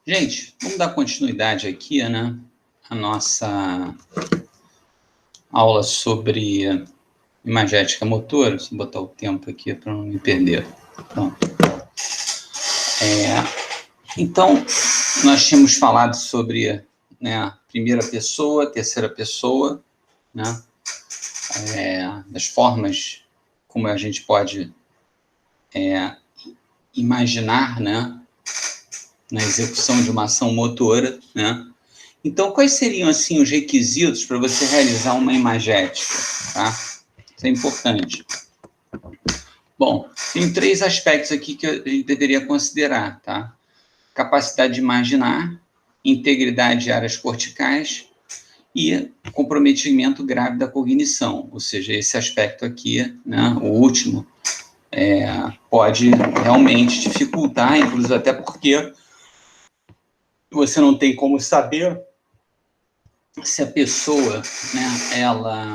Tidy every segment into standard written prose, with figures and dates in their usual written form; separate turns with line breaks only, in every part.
Gente, vamos dar continuidade aqui, né? A nossa aula sobre imagética motora. Deixa eu botar o tempo aqui para não me perder. Então, nós tínhamos falado sobre, né, primeira pessoa, terceira pessoa, né? Das formas como a gente pode imaginar, né, na execução de uma ação motora, né? Então, quais seriam, assim, os requisitos para você realizar uma imagética, tá? Isso é importante. Bom, tem 3 aspectos aqui que a gente deveria considerar, tá? Capacidade de imaginar, integridade de áreas corticais e comprometimento grave da cognição. Ou seja, esse aspecto aqui, né, o último, pode realmente dificultar, inclusive até porque você não tem como saber se a pessoa, né, ela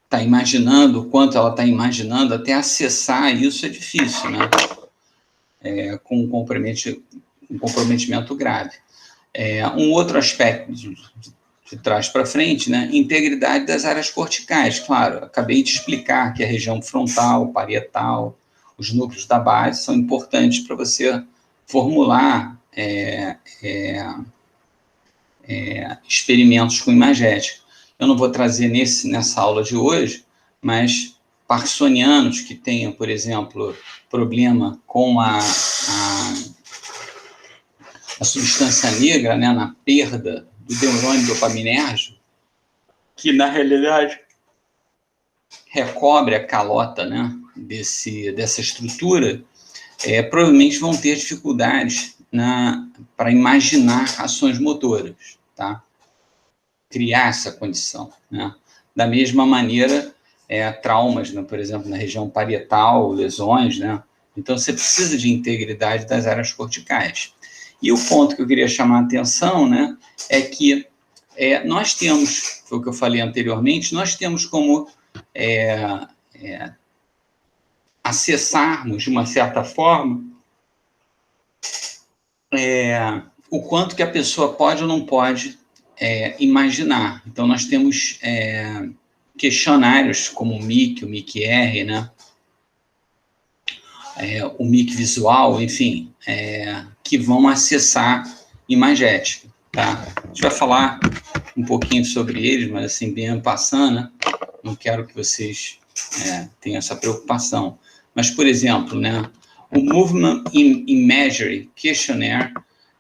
está imaginando, o quanto ela está imaginando, até acessar isso é difícil, né? Com um comprometimento grave. Um outro aspecto de trás para frente, né? Integridade das áreas corticais. Claro, acabei de explicar que a região frontal, parietal, os núcleos da base são importantes para você formular experimentos com imagética. Eu não vou trazer nessa aula de hoje, mas parkinsonianos que tenham, por exemplo, problema com a substância negra, né, na perda do neurônio dopaminérgico, que na realidade recobre a calota, né, dessa estrutura, provavelmente vão ter dificuldades para imaginar ações motoras, tá? Criar essa condição, né? Da mesma maneira, traumas, né, por exemplo, na região parietal, lesões, né? Então, você precisa de integridade das áreas corticais. E o ponto que eu queria chamar a atenção, né, é que nós temos, foi o que eu falei anteriormente, nós temos como acessarmos, de uma certa forma, o quanto que a pessoa pode ou não pode imaginar. Então, nós temos questionários como o MIC, o MIC-R, né? O MIC visual, enfim, que vão acessar imagética, tá? A gente vai falar um pouquinho sobre eles, mas assim, bem passando, né? Não quero que vocês tenham essa preocupação. Mas, por exemplo, né, o Movement Imagery Questionnaire,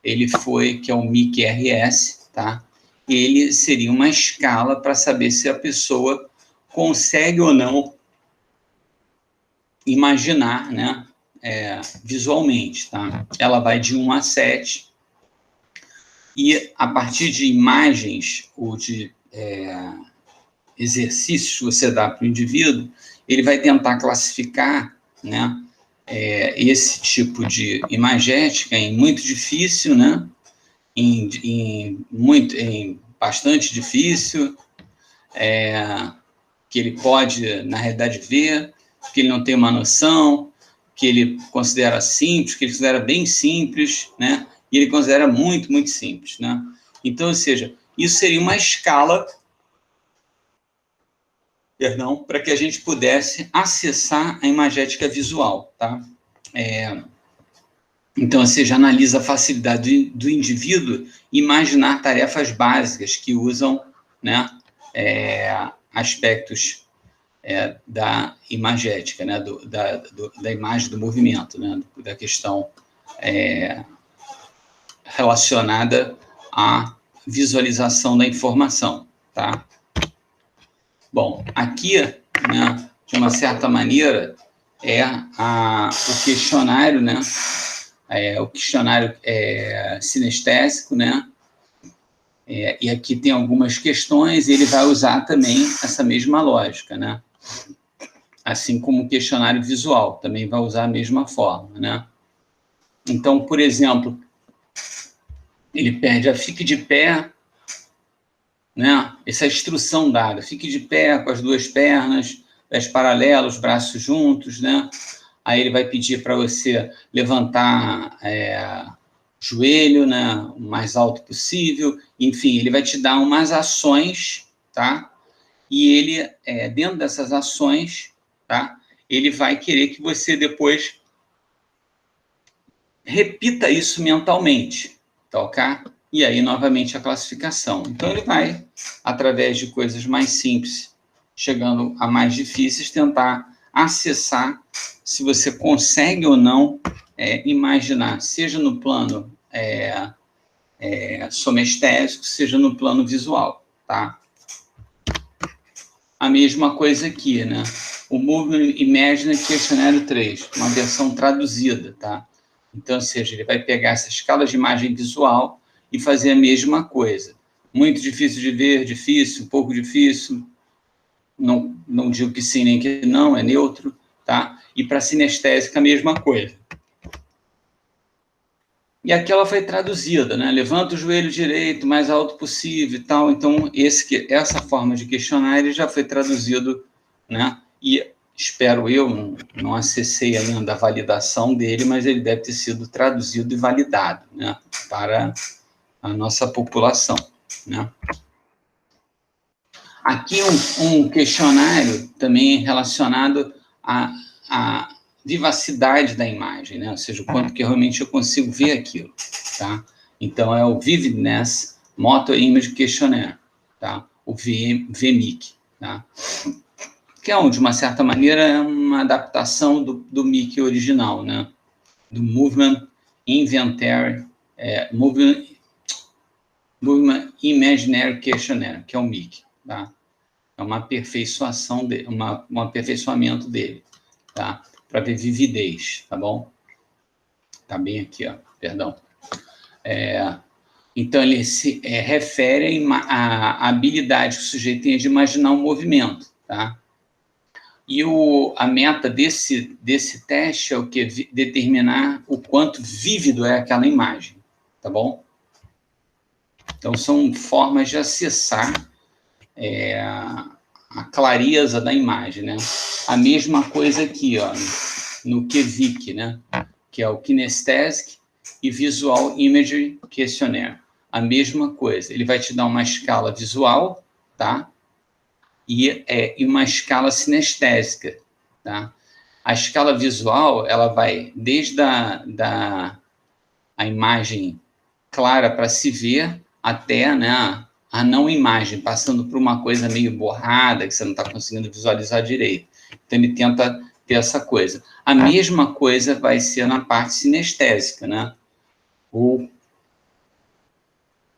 que é o MIC-RS, tá? Ele seria uma escala para saber se a pessoa consegue ou não imaginar, né, visualmente, tá? Ela vai de 1 a 7, e a partir de imagens ou de exercícios que você dá para o indivíduo, ele vai tentar classificar, né, esse tipo de imagética em muito difícil, né, em bastante difícil, que ele pode, na realidade, ver, que ele não tem uma noção, que ele considera simples, que ele considera bem simples, né, e ele considera muito, muito simples, né. Então, ou seja, isso seria uma escala, para que a gente pudesse acessar a imagética visual, tá? Então, ou seja, analisa a facilidade do indivíduo imaginar tarefas básicas que usam, né, aspectos da imagética, né, da imagem do movimento, né, da questão relacionada à visualização da informação, tá? Bom, aqui, né, de uma certa maneira, o questionário, né, o questionário sinestésico, né, e aqui tem algumas questões, e ele vai usar também essa mesma lógica, né, assim como o questionário visual, também vai usar a mesma forma, né. Então, por exemplo, ele pede fique de pé, né, essa instrução dada, fique de pé com as 2 pernas, pés paralelos, braços juntos, né? Aí ele vai pedir para você levantar joelho, né, o mais alto possível. Enfim, ele vai te dar umas ações, tá? E ele, dentro dessas ações, tá? Ele vai querer que você depois repita isso mentalmente, tá ok? E aí, novamente, a classificação. Então, ele vai, através de coisas mais simples, chegando a mais difíceis, tentar acessar se você consegue ou não imaginar, seja no plano somestésico, seja no plano visual, tá? A mesma coisa aqui, né? O Movement Imaginary Questionário 3, uma versão traduzida, tá? Então, ou seja, ele vai pegar essa escala de imagem visual e fazer a mesma coisa. Muito difícil de ver, difícil, pouco difícil, não digo que sim nem que não, é neutro, tá? E para sinestésica, a mesma coisa. E aqui ela foi traduzida, né? Levanta o joelho direito, mais alto possível e tal. Então, essa forma de questionário já foi traduzido, né? E espero eu, não acessei ainda a validação dele, mas ele deve ter sido traduzido e validado, né? Para a nossa população, né? Aqui um questionário também relacionado à vivacidade da imagem, né? Ou seja, o quanto que realmente eu consigo ver aquilo, tá? Então, é o Vividness Motor Image Questionnaire, tá? O VMIC, tá? Que é, de uma certa maneira, é uma adaptação do MIC original, né? Do Movement Inventory, Movement Imaginary Questionnaire, que é o MIC, tá? É uma aperfeiçoação, um aperfeiçoamento dele, tá? Para ver vividez, tá bom? Tá bem aqui, ó, perdão. Então, ele se refere à habilidade que o sujeito tem de imaginar um movimento, tá? E a meta desse teste é o quê? Determinar o quanto vívido é aquela imagem, tá bom? Então, são formas de acessar a clareza da imagem, né? A mesma coisa aqui, ó, no QVIC, né? Que é o Kinesthetic e Visual Imagery Questionnaire. A mesma coisa. Ele vai te dar uma escala visual, tá? E uma escala sinestésica, tá? A escala visual, ela vai desde a imagem clara para se ver até, né, a não imagem, passando por uma coisa meio borrada, que você não está conseguindo visualizar direito. Então, ele tenta ter essa coisa. A mesma coisa vai ser na parte sinestésica, né? Ou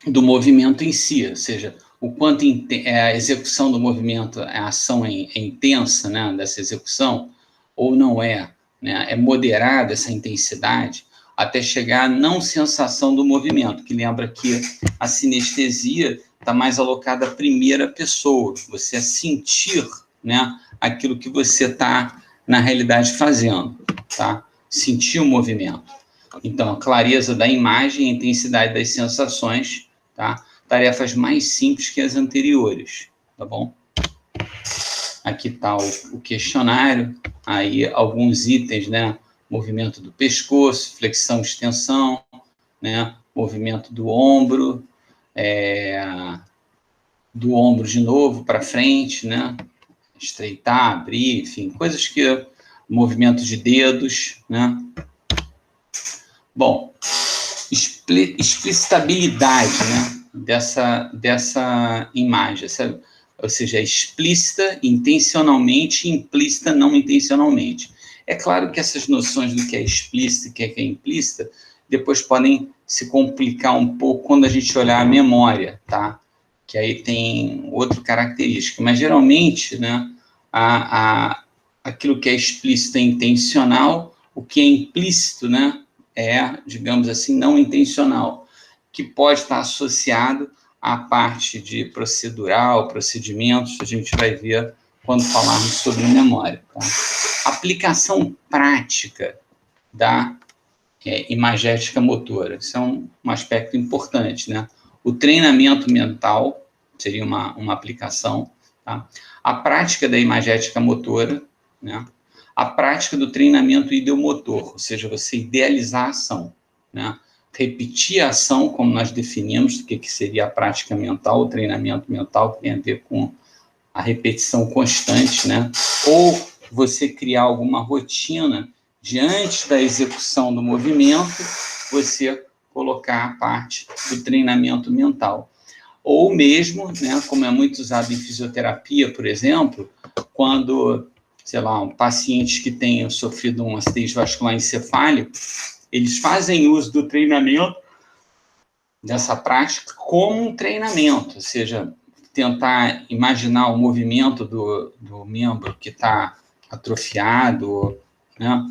do movimento em si, ou seja, o quanto a execução do movimento, a ação é intensa, né, dessa execução, ou não é, né? É moderada essa intensidade, até chegar à não sensação do movimento, que lembra que a sinestesia está mais alocada à primeira pessoa, você sentir, né, aquilo que você está, na realidade, fazendo, tá? Sentir o movimento. Então, a clareza da imagem, a intensidade das sensações, tá? Tarefas mais simples que as anteriores, tá bom? Aqui está o questionário, aí alguns itens, né? Movimento do pescoço, flexão, extensão, né? Movimento do ombro de novo para frente, né? Estreitar, abrir, enfim, coisas que... Movimento de dedos, né? Bom, explicitabilidade, né? dessa imagem, sabe? Ou seja, explícita intencionalmente, implícita não intencionalmente. É claro que essas noções do que é explícito e o que é implícita depois podem se complicar um pouco quando a gente olhar a memória, tá? Que aí tem outra característica. Mas, geralmente, né, aquilo que é explícito é intencional, o que é implícito, né, digamos assim, não intencional, que pode estar associado à parte de procedural, procedimentos, a gente vai ver quando falarmos sobre memória. Tá? Aplicação prática da imagética motora, isso é um aspecto importante, né? O treinamento mental seria uma aplicação, tá? a prática da imagética motora, né? A prática do treinamento ideomotor, ou seja, você idealizar a ação, né? Repetir a ação, como nós definimos, o que seria a prática mental, o treinamento mental, que tem a ver com a repetição constante, né? Ou você criar alguma rotina diante da execução do movimento, você colocar a parte do treinamento mental. Ou mesmo, né, como é muito usado em fisioterapia, por exemplo, quando, sei lá, um paciente que tenha sofrido um acidente vascular encefálico, eles fazem uso do treinamento, dessa prática, como um treinamento, ou seja, tentar imaginar o movimento do membro que está atrofiado, né,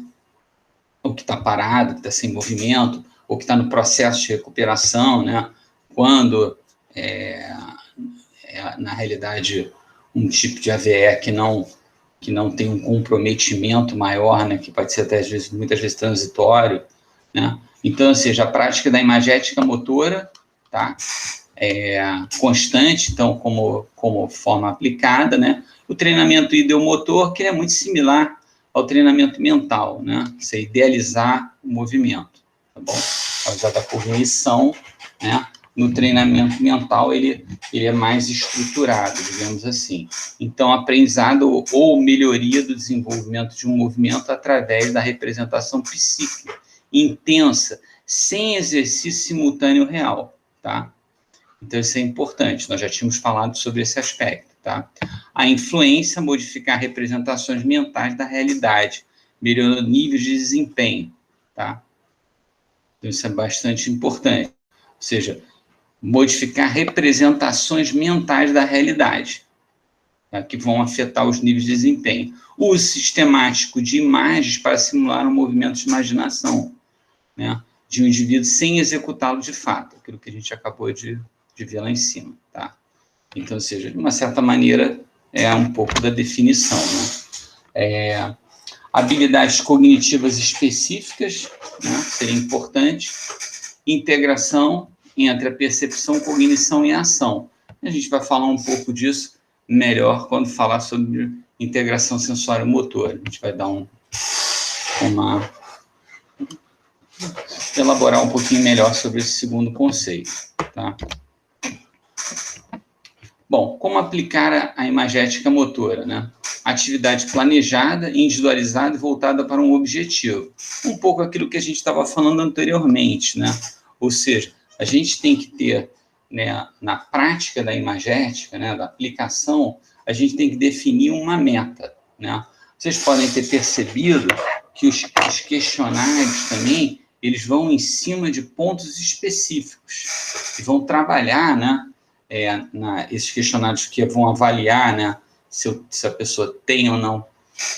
ou que está parado, que está sem movimento, ou que está no processo de recuperação, né, quando na realidade, um tipo de AVE que não tem um comprometimento maior, né, que pode ser até, muitas vezes, transitório, né? Então, ou seja, a prática da imagética motora, tá? Constante, então, como forma aplicada, né? O treinamento ideomotor, que é muito similar ao treinamento mental, né? Você idealizar o movimento, tá bom? Usada a cognição, né? No treinamento mental, ele é mais estruturado, digamos assim. Então, aprendizado ou melhoria do desenvolvimento de um movimento através da representação psíquica, intensa, sem exercício simultâneo real, tá? Então, isso é importante, nós já tínhamos falado sobre esse aspecto, tá? A influência, modificar representações mentais da realidade, melhorando níveis de desempenho, tá? Então, isso é bastante importante. Ou seja, modificar representações mentais da realidade, tá? Que vão afetar os níveis de desempenho. Uso sistemático de imagens para simular um movimento de imaginação, né, de um indivíduo sem executá-lo de fato, aquilo que a gente acabou de ver lá em cima, tá? Então, ou seja, de uma certa maneira, é um pouco da definição, né? Habilidades cognitivas específicas, né, seria importante. Integração entre a percepção, cognição e ação. A gente vai falar um pouco disso melhor quando falar sobre integração sensório-motor. A gente vai dar elaborar um pouquinho melhor sobre esse segundo conceito, tá? Bom, como aplicar a imagética motora, né? Atividade planejada, individualizada e voltada para um objetivo. Um pouco aquilo que a gente estava falando anteriormente, né? Ou seja, a gente tem que ter, né, na prática da imagética, né, da aplicação, a gente tem que definir uma meta, né? Vocês podem ter percebido que os questionários também, eles vão em cima de pontos específicos e vão trabalhar, né, esses questionários que vão avaliar, né, se a pessoa tem ou não,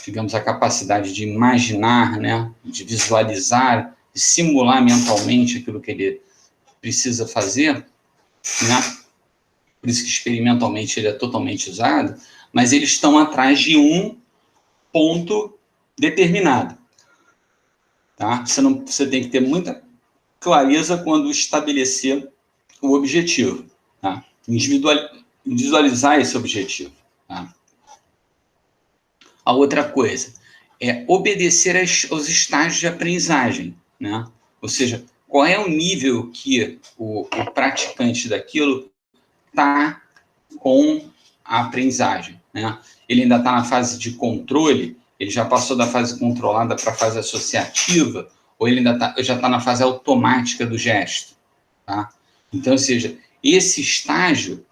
digamos, a capacidade de imaginar, né, de visualizar, de simular mentalmente aquilo que ele precisa fazer, né? Por isso que experimentalmente ele é totalmente usado, mas eles estão atrás de um ponto determinado, tá? Você tem que ter muita clareza quando estabelecer o objetivo, tá? Visualizar esse objetivo, tá? A outra coisa é obedecer aos estágios de aprendizagem, né? Ou seja, qual é o nível que o praticante daquilo está com a aprendizagem, né? Ele ainda está na fase de controle, ele já passou da fase controlada para a fase associativa, ou ele ainda já está na fase automática do gesto, tá? Então, ou seja, esse estágio,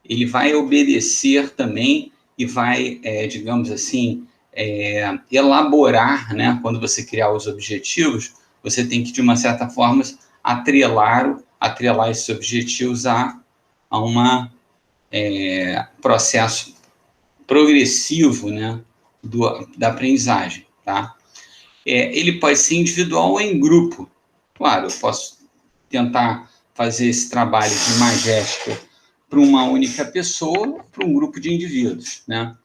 ele vai obedecer também e vai, digamos assim, elaborar, né? Quando você criar os objetivos, você tem que, de uma certa forma, atrelar esses objetivos a um processo progressivo, né, da aprendizagem, tá? Ele pode ser individual ou em grupo. Claro, eu posso tentar fazer esse trabalho de imagética para uma única pessoa, para um grupo de indivíduos, né?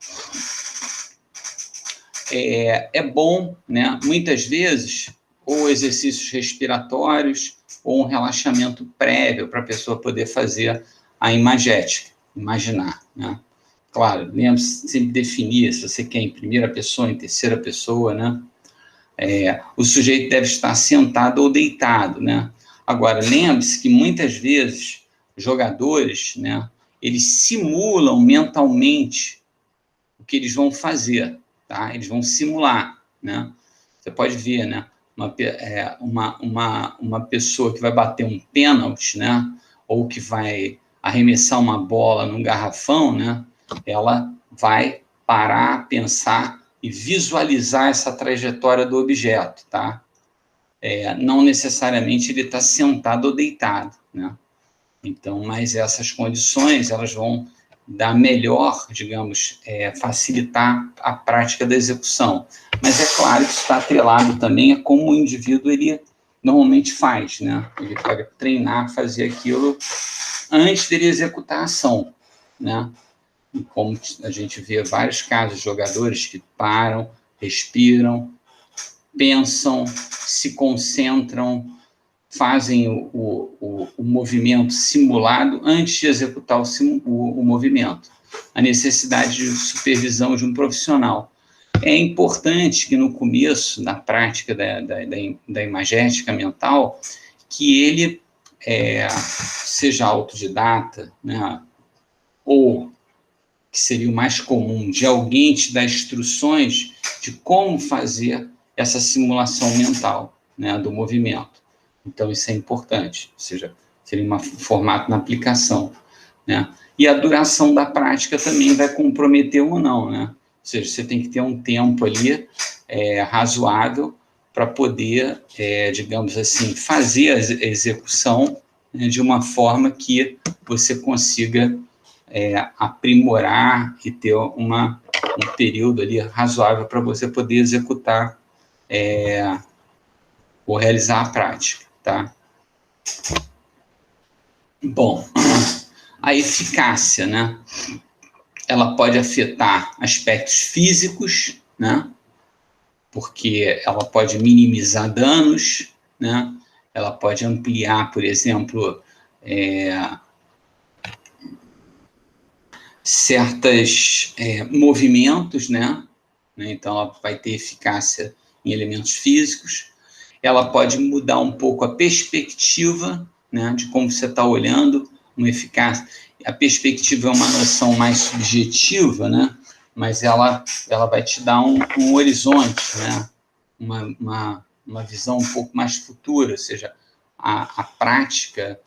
É bom, né, muitas vezes, ou exercícios respiratórios, ou um relaxamento prévio para a pessoa poder fazer a imagética, imaginar, né? Claro, lembre-se sempre definir se você quer em primeira pessoa, em terceira pessoa, né? O sujeito deve estar sentado ou deitado, né? Agora, lembre-se que muitas vezes jogadores, né, eles simulam mentalmente o que eles vão fazer, tá? Eles vão simular, né? Você pode ver, né? Uma pessoa que vai bater um pênalti, né? Ou que vai arremessar uma bola num garrafão, né? Ela vai parar, pensar e visualizar essa trajetória do objeto, tá? Não necessariamente ele está sentado ou deitado, né? Então, mas essas condições, elas vão dar melhor, digamos, facilitar a prática da execução. Mas é claro que isso está atrelado também a como o indivíduo, ele normalmente faz, né? Ele pode treinar, fazer aquilo antes dele executar a ação, né? E como a gente vê vários casos de jogadores que param, respiram, pensam, se concentram, fazem o movimento simulado antes de executar o movimento. A necessidade de supervisão de um profissional. É importante que no começo, na prática da imagética mental, que ele seja autodidata, né? Ou, que seria o mais comum, de alguém te dar instruções de como fazer essa simulação mental, né, do movimento. Então, isso é importante, ou seja, seria um formato na aplicação, né? E a duração da prática também vai comprometer ou não, né? Ou seja, você tem que ter um tempo ali razoável para poder, digamos assim, fazer a execução, né, de uma forma que você consiga aprimorar e ter um período ali razoável para você poder executar ou realizar a prática, tá? Bom, a eficácia, né? Ela pode afetar aspectos físicos, né? Porque ela pode minimizar danos, né? Ela pode ampliar, por exemplo, certos movimentos, né? Então, ela vai ter eficácia em elementos físicos. Ela pode mudar um pouco a perspectiva, né, de como você está olhando, uma eficácia. A perspectiva é uma noção mais subjetiva, né? Mas ela vai te dar um horizonte, né? Uma visão um pouco mais futura, ou seja, a prática,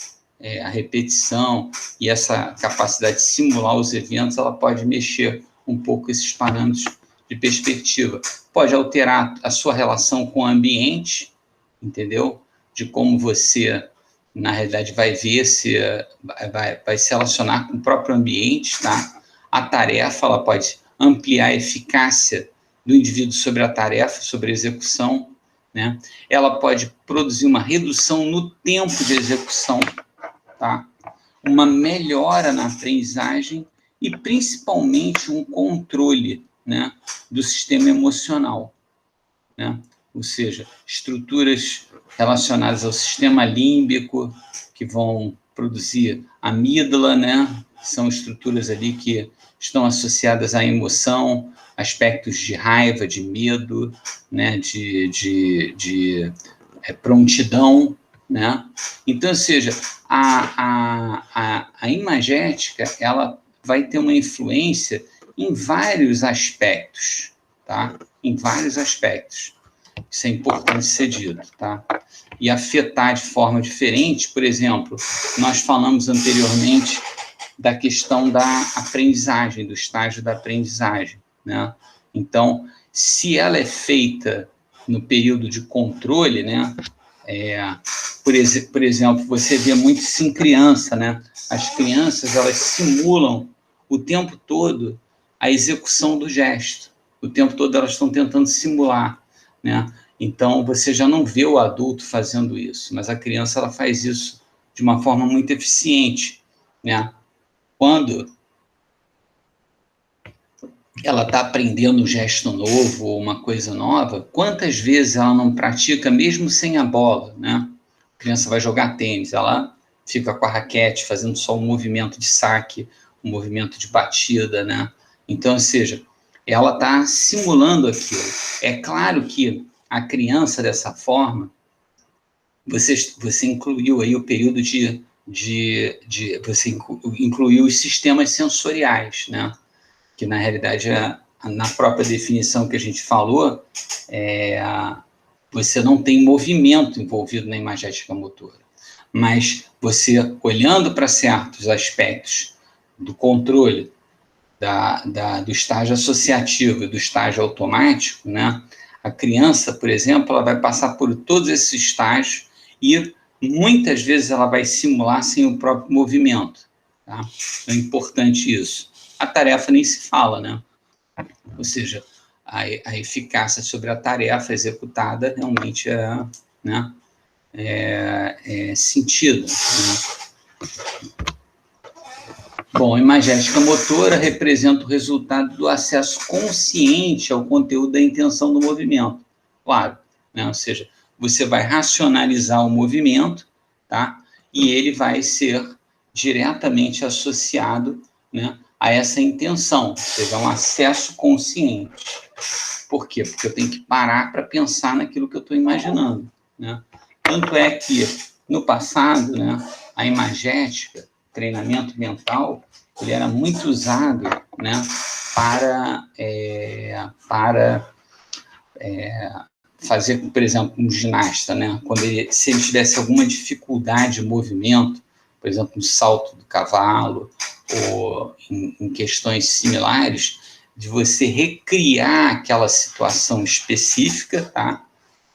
a repetição e essa capacidade de simular os eventos, ela pode mexer um pouco esses parâmetros de perspectiva. Pode alterar a sua relação com o ambiente, entendeu? De como você, na realidade, vai ver vai se relacionar com o próprio ambiente, tá? A tarefa, ela pode ampliar a eficácia do indivíduo sobre a tarefa, sobre a execução, né? Ela pode produzir uma redução no tempo de execução, tá? Uma melhora na aprendizagem e, principalmente, um controle, né, do sistema emocional, né? Ou seja, estruturas relacionadas ao sistema límbico, que vão produzir amígdala, né? São estruturas ali que estão associadas à emoção, aspectos de raiva, de medo, né? de prontidão, né? Então, ou seja, a imagética, ela vai ter uma influência em vários aspectos, tá? Em vários aspectos. Isso é importante ser dito, tá? E afetar de forma diferente, por exemplo, nós falamos anteriormente da questão da aprendizagem, do estágio da aprendizagem, né? Então, se ela é feita no período de controle, né? Por exemplo, você vê muito isso em criança, né? As crianças, elas simulam o tempo todo a execução do gesto. O tempo todo elas estão tentando simular, né? Então, você já não vê o adulto fazendo isso, mas a criança, ela faz isso de uma forma muito eficiente, né? Quando ela está aprendendo um gesto novo ou uma coisa nova, quantas vezes ela não pratica mesmo sem a bola, né? A criança vai jogar tênis, ela fica com a raquete fazendo só um movimento de saque, um movimento de batida, né? Então, ou seja, ela está simulando aquilo. É claro que a criança, dessa forma, você incluiu aí o período você incluiu os sistemas sensoriais, né? Que, na realidade, na própria definição que a gente falou, você não tem movimento envolvido na imagética motora. Mas você, olhando para certos aspectos do controle do estágio associativo e do estágio automático, né? A criança, por exemplo, ela vai passar por todos esses estágios e muitas vezes ela vai simular sem o próprio movimento. Tá? É importante isso. A tarefa nem se fala, né? Ou seja, a eficácia sobre a tarefa executada realmente é sentido. Né? Bom, a imagética motora representa o resultado do acesso consciente ao conteúdo da intenção do movimento. Claro, né? Ou seja, você vai racionalizar o movimento, tá? E ele vai ser diretamente associado, né, a essa intenção, ou seja, um acesso consciente. Por quê? Porque eu tenho que parar para pensar naquilo que eu estou imaginando, né? Tanto é que, no passado, né, a imagética, treinamento mental, ele era muito usado, né, para fazer, por exemplo, um ginasta, né, se ele tivesse alguma dificuldade de movimento, por exemplo, no salto do cavalo, ou em questões similares, de você recriar aquela situação específica, tá,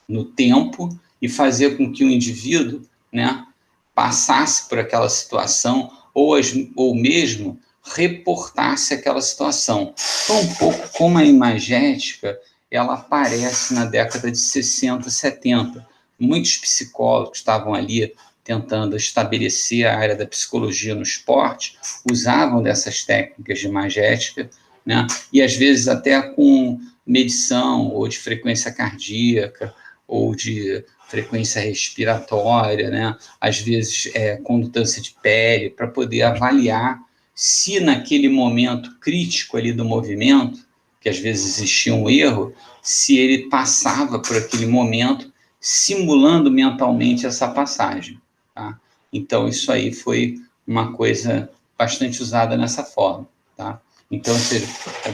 no tempo, e fazer com que o indivíduo, né, passasse por aquela situação, ou mesmo reportasse aquela situação. Então, um pouco como a imagética, ela aparece na década de 60, 70. Muitos psicólogos estavam ali tentando estabelecer a área da psicologia no esporte, usavam dessas técnicas de imagética, né? E às vezes até com medição ou de frequência cardíaca, ou de frequência respiratória, né? Às vezes condutância de pele, para poder avaliar se naquele momento crítico ali do movimento, que às vezes existia um erro, se ele passava por aquele momento simulando mentalmente essa passagem. Tá? Então, isso aí foi uma coisa bastante usada nessa forma. Tá? Então,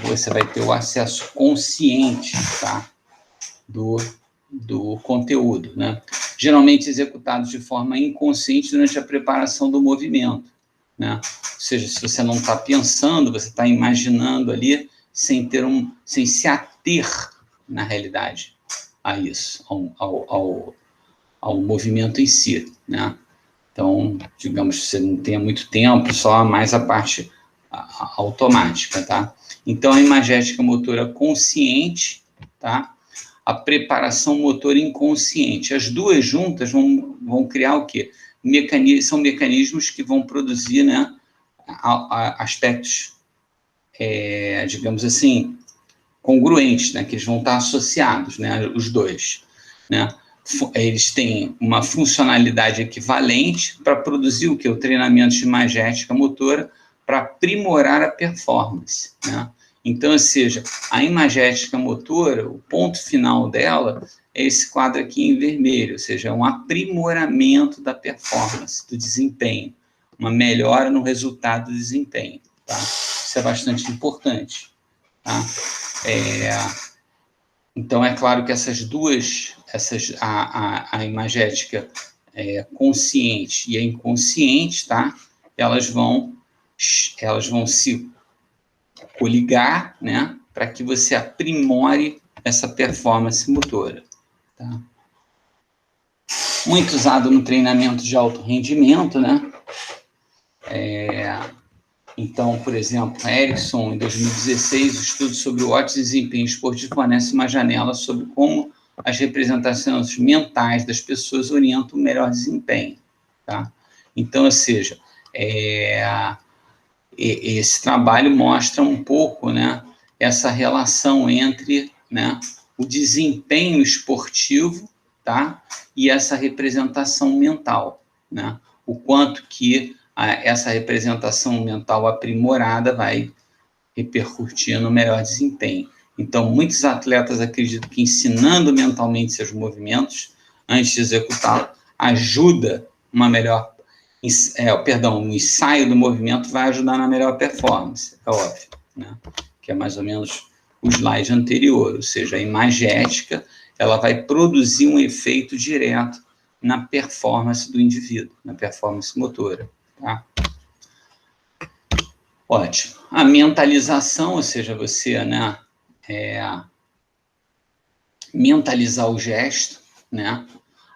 você vai ter o acesso consciente, tá, do conteúdo, né? Geralmente executados de forma inconsciente durante a preparação do movimento, né? Ou seja, se você não está pensando, você está imaginando ali sem se ater, na realidade, a isso, ao movimento em si, né? Então, digamos que você não tenha muito tempo, só mais a parte automática, tá? Então, a imagética motora consciente, tá? A preparação motora inconsciente. As duas juntas vão criar o quê? São mecanismos que vão produzir, né, aspectos, digamos assim, congruentes, né, que eles vão estar associados, né, os dois. Né? Eles têm uma funcionalidade equivalente para produzir o quê? O treinamento de imagética motora para aprimorar a performance, né? Então, ou seja, a imagética motora, o ponto final dela é esse quadro aqui em vermelho, ou seja, é um aprimoramento da performance, do desempenho, uma melhora no resultado do desempenho. Tá? Isso é bastante importante. Tá? Então, é claro que a imagética consciente e a inconsciente, tá? Elas vão se coligar, né, para que você aprimore essa performance motora. Tá? Muito usado no treinamento de alto rendimento, né? Então, por exemplo, Erickson, em 2016, o estudo sobre o ótimo desempenho esportivo fornece uma janela sobre como as representações mentais das pessoas orientam o melhor desempenho. Tá? Então, ou seja, esse trabalho mostra um pouco, né, essa relação entre, né, o desempenho esportivo, tá, e essa representação mental, né, o quanto que essa representação mental aprimorada vai repercutir no melhor desempenho. Então, muitos atletas acreditam que ensinando mentalmente seus movimentos, antes de executá-lo, ajuda uma melhor... o ensaio do movimento vai ajudar na melhor performance, é óbvio, né? Que é mais ou menos o slide anterior, ou seja, a imagética, ela vai produzir um efeito direto na performance do indivíduo, na performance motora, tá? Ótimo. A mentalização, ou seja, você, né, mentalizar o gesto, né?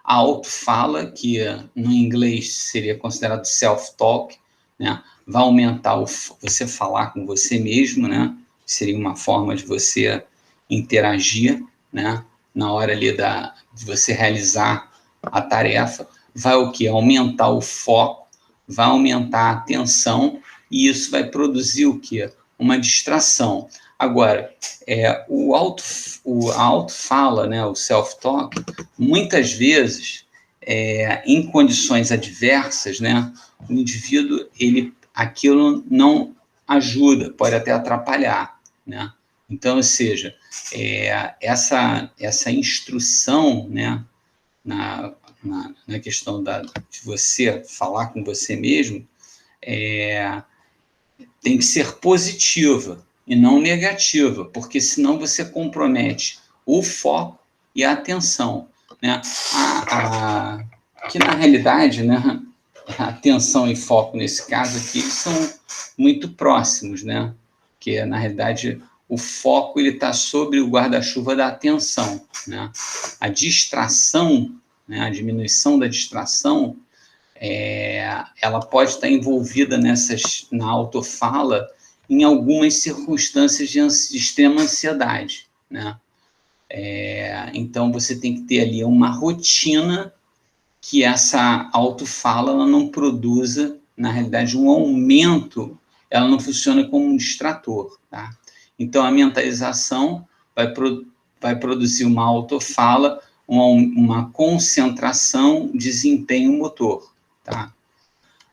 A autofala, que no inglês seria considerado self-talk, né? Vai aumentar você falar com você mesmo, né? Seria uma forma de você interagir, né? Na hora ali de você realizar a tarefa. Vai o quê? Aumentar o foco, vai aumentar a atenção, e isso vai produzir o quê? Uma distração. Agora, a autofala, né, o self-talk, muitas vezes, em condições adversas, né, o indivíduo, aquilo não ajuda, pode até atrapalhar, né? Então, ou seja, essa instrução, né, na questão de você falar com você mesmo, tem que ser positiva e não negativa, porque senão você compromete o foco e a atenção, né? Que na realidade, né, a atenção e foco nesse caso aqui são muito próximos, né? Que na realidade o foco ele está sobre o guarda-chuva da atenção, né? A distração, né, a diminuição da distração, ela pode estar envolvida na autofala em algumas circunstâncias de extrema ansiedade, né? Então, você tem que ter ali uma rotina que essa autofala ela não produza, na realidade, um aumento, ela não funciona como um distrator, tá? Então, a mentalização vai produzir uma autofala, uma concentração, desempenho motor, tá?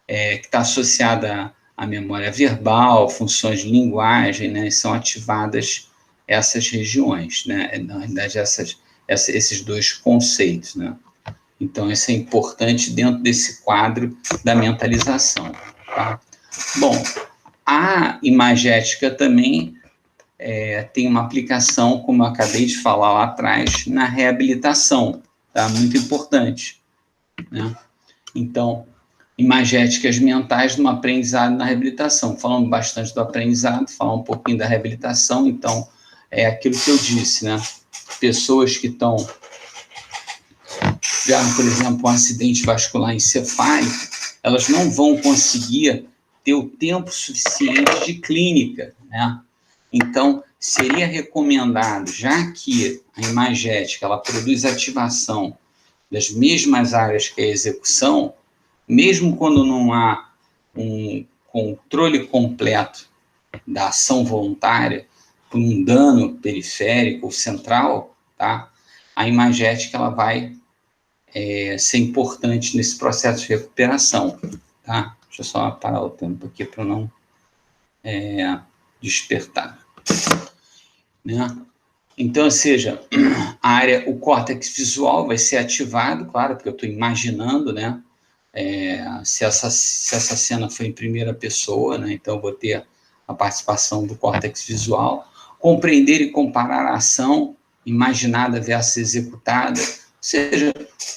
Que está associada à memória verbal, funções de linguagem, né? São ativadas essas regiões, né? Na realidade, esses dois conceitos, né? Então, isso é importante dentro desse quadro da mentalização, tá? Bom, a imagética também tem uma aplicação, como eu acabei de falar lá atrás, na reabilitação, tá? Muito importante, né? Então, imagéticas mentais no aprendizado e na reabilitação. Falando bastante do aprendizado, falar um pouquinho da reabilitação. Então, é aquilo que eu disse, né? Pessoas que tiveram, por exemplo, um acidente vascular encefálico, elas não vão conseguir ter o tempo suficiente de clínica, né? Então, seria recomendado, já que a imagética ela produz ativação das mesmas áreas que a execução, mesmo quando não há um controle completo da ação voluntária por um dano periférico ou central, tá? A imagética ela vai ser importante nesse processo de recuperação, tá? Deixa eu só parar o tempo aqui para não despertar, né? Então, ou seja, o córtex visual vai ser ativado, claro, porque eu estou imaginando, né? Se essa cena foi em primeira pessoa, né? Então eu vou ter a participação do córtex visual, compreender e comparar a ação imaginada versus executada, ou seja,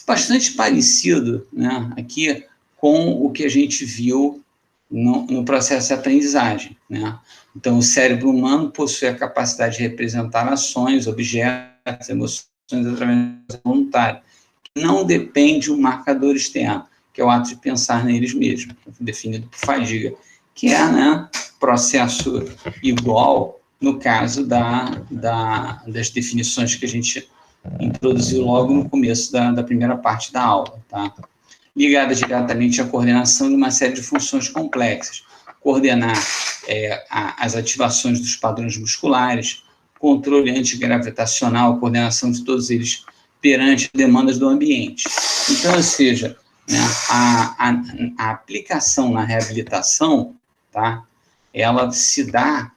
bastante parecido, né, aqui com o que a gente viu no processo de aprendizagem, né? Então, o cérebro humano possui a capacidade de representar ações, objetos, emoções através do voluntário, que não depende de um marcador externo, que é o ato de pensar neles mesmos, definido por Fadiga, que é, né, processo igual no caso das definições que a gente introduziu logo no começo da primeira parte da aula, tá? Ligada diretamente à coordenação de uma série de funções complexas, coordenar as ativações dos padrões musculares, controle antigravitacional, coordenação de todos eles perante demandas do ambiente. Então, ou seja, né, a aplicação na reabilitação, tá, ela se dá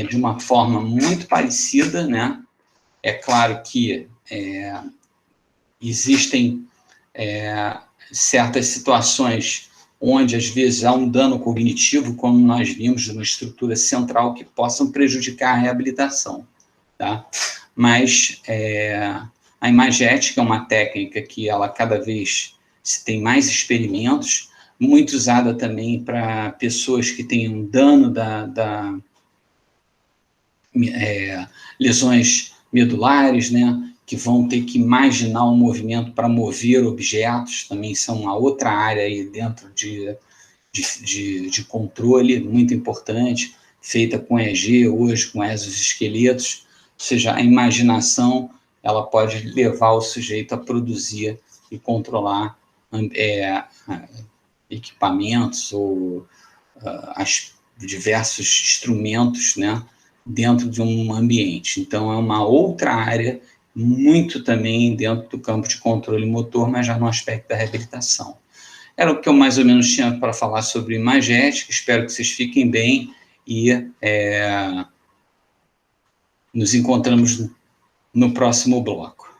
de uma forma muito parecida, né? É claro que existem certas situações onde, às vezes, há um dano cognitivo, como nós vimos, de uma estrutura central que possam prejudicar a reabilitação, tá? Mas a imagética é uma técnica que ela cada vez se tem mais experimentos, muito usada também para pessoas que têm um dano lesões medulares, né? Que vão ter que imaginar um movimento para mover objetos, também são uma outra área aí dentro de controle, muito importante, feita com EEG, hoje com exoesqueletos, ou seja, a imaginação ela pode levar o sujeito a produzir e controlar equipamentos ou diversos instrumentos, né, dentro de um ambiente. Então, é uma outra área muito também dentro do campo de controle motor, mas já no aspecto da reabilitação. Era o que eu mais ou menos tinha para falar sobre imagética. Espero que vocês fiquem bem e nos encontramos no próximo bloco.